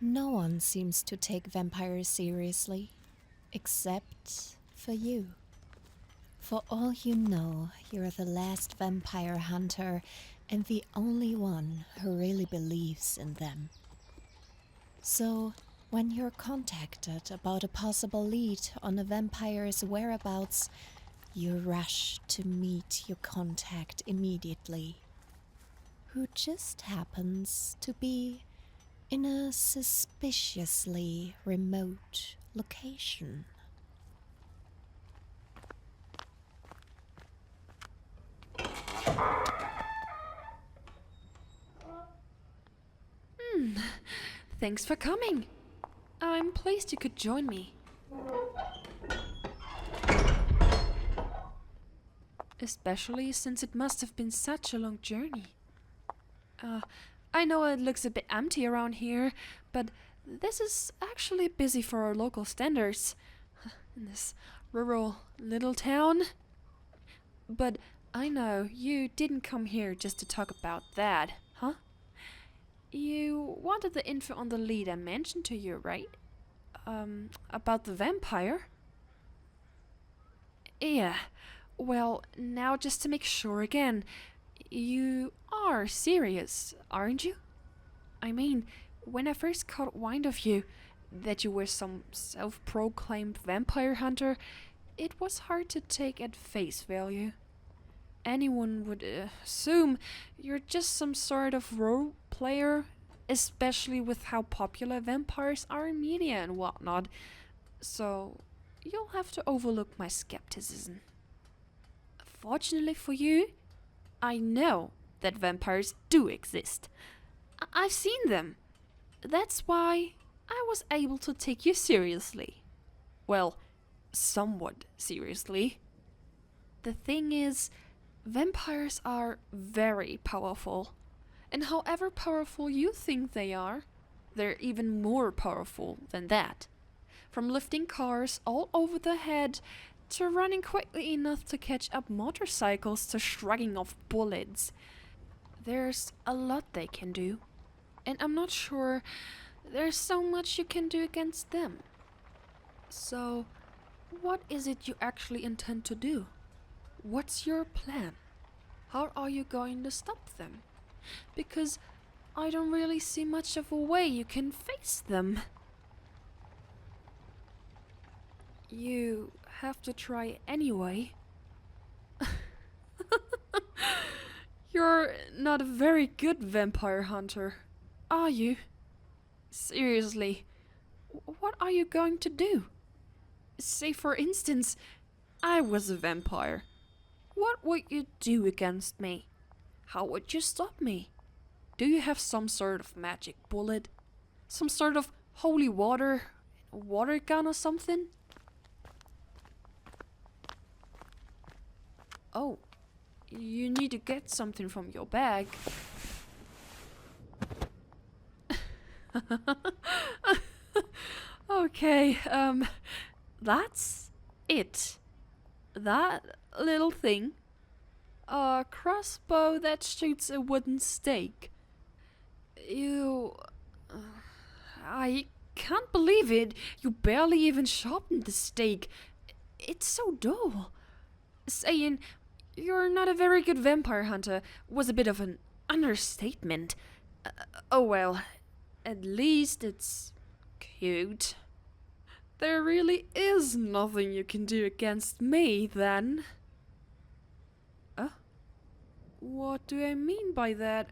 No one seems to take vampires seriously, except for you. For all you know, you're the last vampire hunter and the only one who really believes in them. So, when you're contacted about a possible lead on a vampire's whereabouts, you rush to meet your contact immediately, who just happens to be in a suspiciously remote location. Thanks for coming. I'm pleased you could join me. Especially since it must have been such a long journey. I know it looks a bit empty around here, but this is actually busy for our local standards. In this rural little town. But I know you didn't come here just to talk about that, huh? You wanted the info on the lead I mentioned to you, right? About the vampire? Yeah. Well, now just to make sure again, you are serious, aren't you? I mean, when I first caught wind of you, that you were some self-proclaimed vampire hunter, it was hard to take at face value. Anyone would assume you're just some sort of role player, especially with how popular vampires are in media and whatnot. So, you'll have to overlook my skepticism. Fortunately for you, I know that vampires do exist. I've seen them. That's why I was able to take you seriously. Well, somewhat seriously. The thing is, vampires are very powerful. And however powerful you think they are, they're even more powerful than that. From lifting cars all over the head to running quickly enough to catch up motorcycles to shrugging off bullets. There's a lot they can do. And I'm not sure there's so much you can do against them. So, what is it you actually intend to do? What's your plan? How are you going to stop them? Because I don't really see much of a way you can face them. You have to try anyway. You're not a very good vampire hunter, are you? Seriously, what are you going to do? Say, for instance, I was a vampire. What would you do against me? How would you stop me? Do you have some sort of magic bullet? Some sort of holy water gun or something? Oh, you need to get something from your bag. Okay, that's it. That little thing. A crossbow that shoots a wooden stake. I can't believe it. You barely even sharpened the stake. It's so dull. Saying you're not a very good vampire hunter was a bit of an understatement. Oh well, at least it's cute. There really is nothing you can do against me, then. What do I mean by that?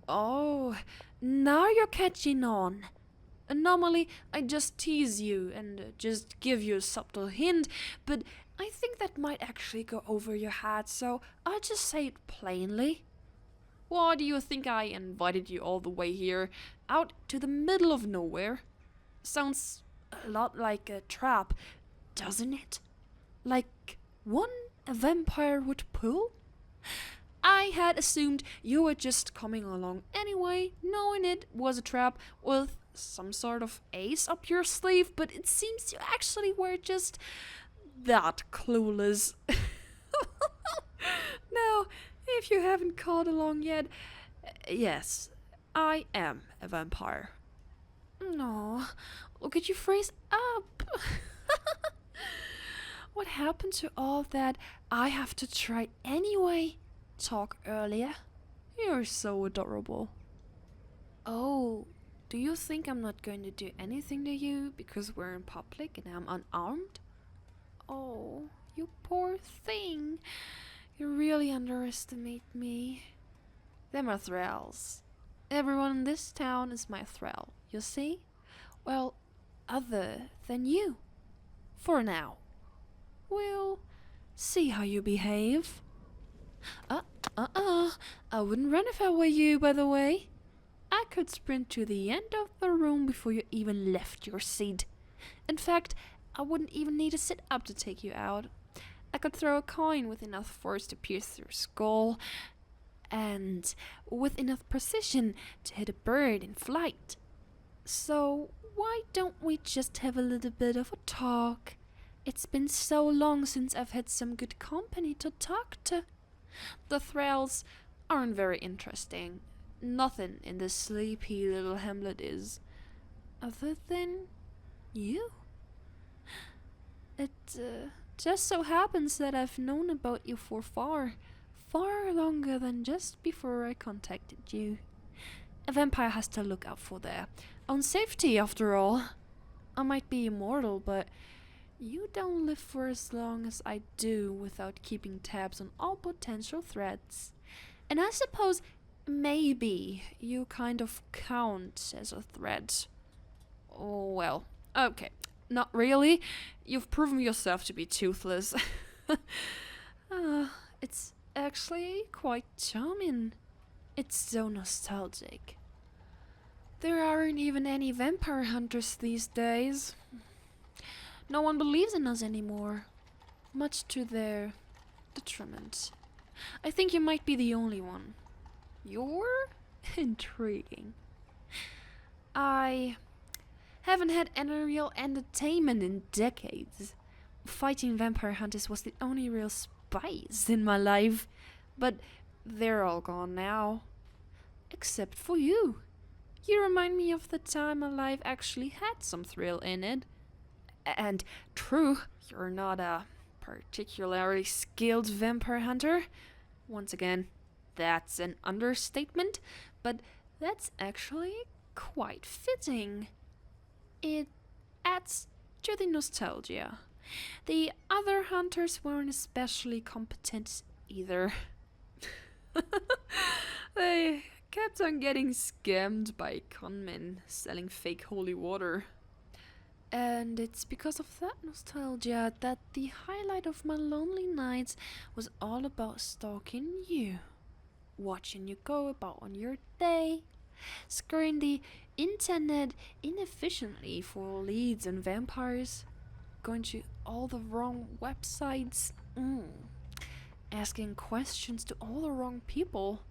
Oh, now you're catching on. Normally, I just tease you and just give you a subtle hint, but I think that might actually go over your head, so I'll just say it plainly. Why do you think I invited you all the way here, out to the middle of nowhere? Sounds a lot like a trap, doesn't it? Like one a vampire would pull? I had assumed you were just coming along anyway, knowing it was a trap with some sort of ace up your sleeve, but it seems you actually were just that clueless. Now, if you haven't caught along yet, yes, I am a vampire. No, look at you freeze up. What happened to all that I have to try anyway? Talk earlier. You're so adorable. Oh, do you think I'm not going to do anything to you because we're in public and I'm unarmed? Oh, you poor thing. You really underestimate me. They're my thralls. Everyone in this town is my thrall, you see? Well, other than you. For now. We'll see how you behave. I wouldn't run if I were you, by the way. I could sprint to the end of the room before you even left your seat. In fact, I wouldn't even need to sit up to take you out. I could throw a coin with enough force to pierce your skull, and with enough precision to hit a bird in flight. So why don't we just have a little bit of a talk? It's been so long since I've had some good company to talk to. The thralls aren't very interesting. Nothing in this sleepy little hamlet is. Other than you. It just so happens that I've known about you for far longer than just before I contacted you. A vampire has to look out for their own safety, after all. I might be immortal, but you don't live for as long as I do without keeping tabs on all potential threats. And I suppose maybe you kind of count as a threat. Oh, well, okay. Not really. You've proven yourself to be toothless. It's actually quite charming. It's so nostalgic. There aren't even any vampire hunters these days. No one believes in us anymore, much to their detriment. I think you might be the only one. You're intriguing. I haven't had any real entertainment in decades. Fighting vampire hunters was the only real spice in my life, but they're all gone now. Except for you. You remind me of the time my life actually had some thrill in it. And true, you're not a particularly skilled vampire hunter. Once again, that's an understatement, but that's actually quite fitting. It adds to the nostalgia. The other hunters weren't especially competent either. They kept on getting scammed by conmen selling fake holy water. And it's because of that nostalgia that the highlight of my lonely nights was all about stalking you. Watching you go about on your day, scouring the internet inefficiently for leads and vampires, going to all the wrong websites, asking questions to all the wrong people.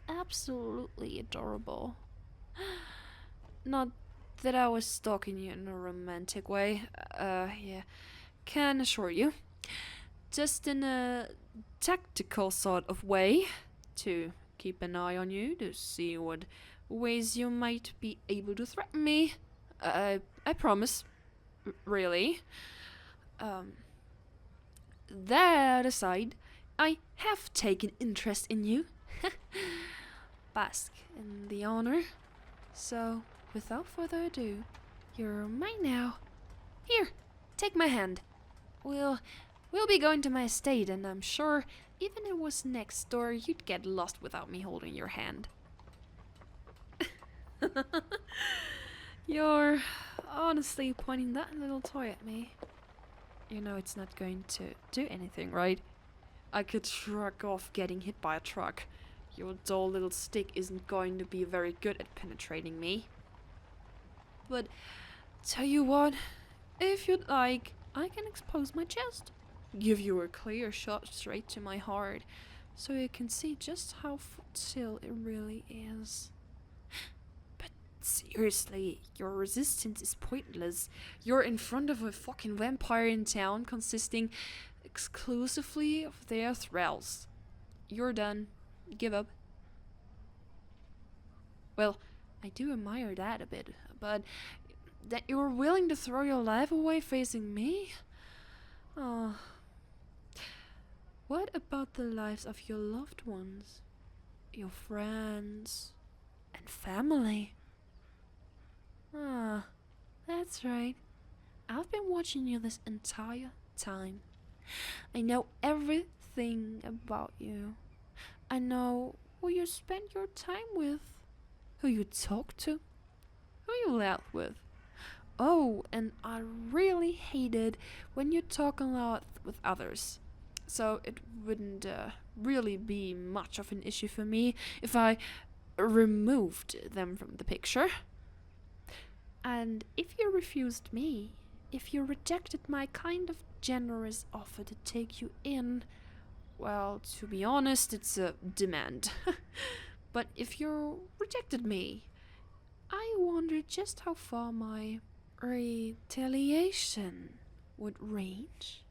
Absolutely adorable. Not that I was stalking you in a romantic way, yeah, can assure you. Just in a tactical sort of way, to keep an eye on you, to see what ways you might be able to threaten me. I promise. Really. That aside, I have taken interest in you. Bask in the honor. So, without further ado, you're mine now. Here, take my hand. We'll be going to my estate, and I'm sure even if it was next door, you'd get lost without me holding your hand. You're honestly pointing that little toy at me. You know it's not going to do anything, right? I could shrug off getting hit by a truck. Your dull little stick isn't going to be very good at penetrating me. But tell you what, if you'd like, I can expose my chest. Give you a clear shot straight to my heart, so you can see just how fertile it really is. But seriously, your resistance is pointless. You're in front of a fucking vampire in town consisting exclusively of their thralls. You're done. Give up. Well, I do admire that a bit, but that you're willing to throw your life away facing me? Oh. What about the lives of your loved ones? Your friends and family? Ah, that's right. I've been watching you this entire time. I know everything about you. I know who you spend your time with, who you talk to, who you laugh with. Oh, and I really hate it when you talk a lot with others. So it wouldn't really be much of an issue for me if I removed them from the picture. And if you refused me, if you rejected my kind of generous offer to take you in, well, to be honest, it's a demand. But if you rejected me, I wonder just how far my retaliation would range.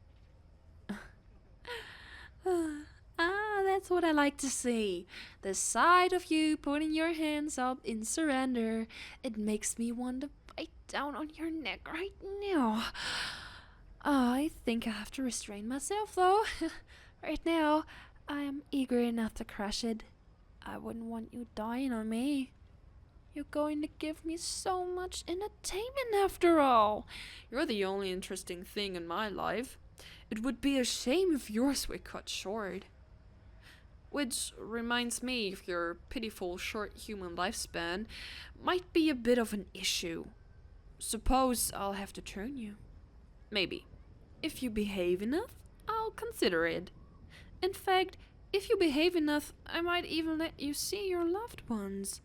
That's what I like to see. The sight of you putting your hands up in surrender. It makes me want to bite down on your neck right now. I think I have to restrain myself, though. Right now, I am eager enough to crush it. I wouldn't want you dying on me. You're going to give me so much entertainment after all. You're the only interesting thing in my life. It would be a shame if yours were cut short. Which reminds me, if your pitiful short human lifespan might be a bit of an issue. Suppose I'll have to turn you. Maybe. If you behave enough, I'll consider it. In fact, if you behave enough, I might even let you see your loved ones.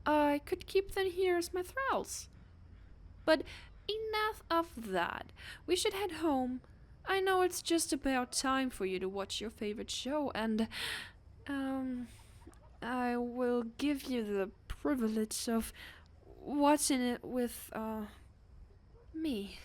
I could keep them here as my thralls. But enough of that. We should head home. I know it's just about time for you to watch your favorite show, and I will give you the privilege of watching it with me.